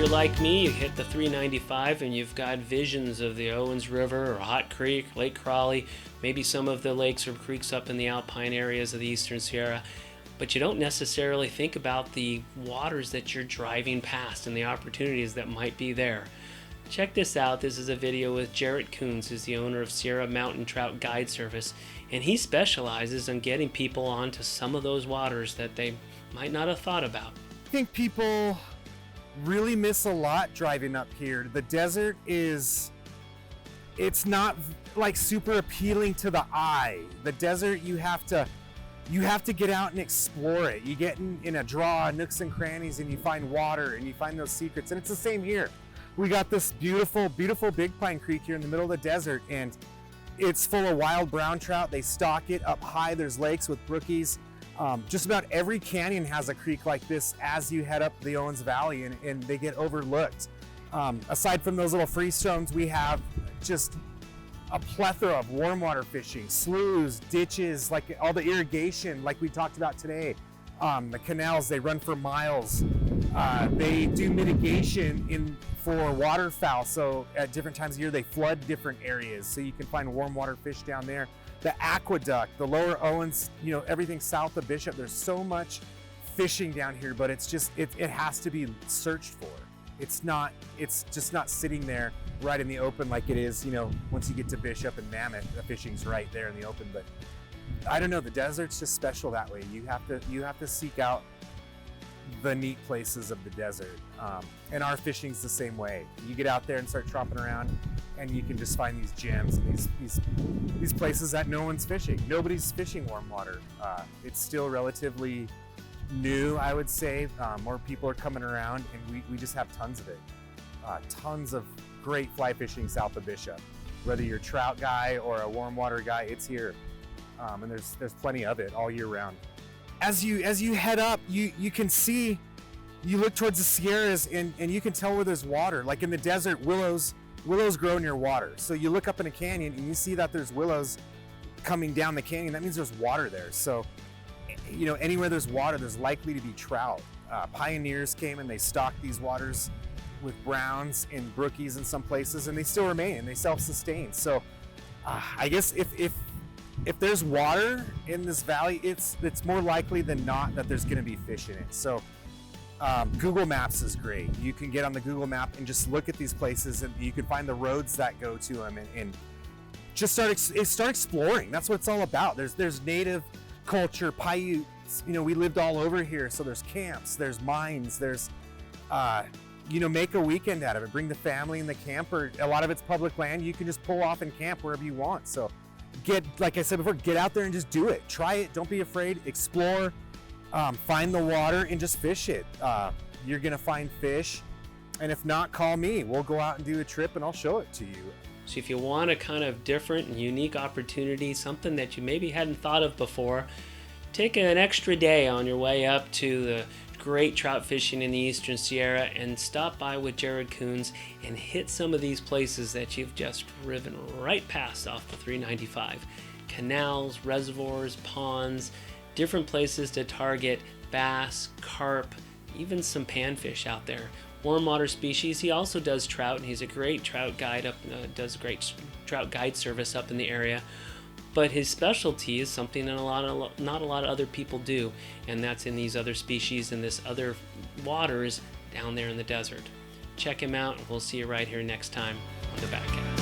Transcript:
you're like me, you hit the 395 and you've got visions of the Owens River or Hot Creek, Lake Crowley, maybe some of the lakes or creeks up in the alpine areas of the Eastern Sierra, but you don't necessarily think about the waters that you're driving past and the opportunities that might be there. Check this out. This is a video with Jarett Coons, who's the owner of Sierra Mountain Trout Guide Service, and he specializes in getting people onto some of those waters that they might not have thought about. I think people really miss a lot driving up here. The desert it's not like super appealing to the eye. The desert, you have to get out and explore it. You get in a draw, nooks and crannies, and you find water and you find those secrets. And it's the same here. We got this beautiful, beautiful Big Pine Creek here in the middle of the desert, and it's full of wild brown trout. They stock it up high. There's lakes with brookies. Just about every canyon has a creek like this as you head up the Owens Valley, and they get overlooked. Aside from those little freestones, we have just a plethora of warm water fishing, sloughs, ditches, like all the irrigation like we talked about today. The canals, they run for miles. They do mitigation for waterfowl, so at different times of year they flood different areas, so you can find warm water fish down there. The aqueduct, the lower Owens, everything south of Bishop, there's so much fishing down here, but it's just, it has to be searched for. It's just not sitting there right in the open like it is, once you get to Bishop and Mammoth, the fishing's right there in the open. But I don't know, the desert's just special that way. You have to seek out the neat places of the desert. And our fishing's the same way. You get out there and start tromping around, and you can just find these gems and these places that no one's fishing. Nobody's fishing warm water. It's still relatively new, I would say. More people are coming around, and we just have tons of it. Tons of great fly fishing south of Bishop. Whether you're a trout guy or a warm water guy, it's here. And there's plenty of it all year round. As you head up, you can see, you look towards the Sierras, and you can tell where there's water. Like in the desert, willows grow near water. So you look up in a canyon and you see that there's willows coming down the canyon. That means there's water there. So, anywhere there's water, there's likely to be trout. Pioneers came and they stocked these waters with browns and brookies in some places, and they still remain and they self-sustain. So I guess if there's water in this valley, it's more likely than not that there's going to be fish in it. So Google Maps is great. You can get on the Google map and just look at these places, and you can find the roads that go to them, and just start exploring. That's what it's all about. There's native culture, Paiutes. We lived all over here, so there's camps, there's mines, there's make a weekend out of it. Bring the family in the camper. A lot of it's public land. You can just pull off and camp wherever you want. So like I said before, get out there and just do it. Try it. Don't be afraid. Explore. Find the water and just fish it. You're gonna find fish, and if not, call me. We'll go out and do a trip, and I'll show it to you. So if you want a kind of different and unique opportunity, something that you maybe hadn't thought of before, take an extra day on your way up to the great trout fishing in the Eastern Sierra and stop by with Jarett Coons and hit some of these places that you've just driven right past off the 395. Canals, reservoirs, ponds, different places to target bass, carp, even some panfish out there. Warm water species. He also does trout, and he's a great trout guide does a great trout guide service up in the area. But his specialty is something that not a lot of other people do, and that's in these other species and this other waters down there in the desert. Check him out, and we'll see you right here next time on The Back End.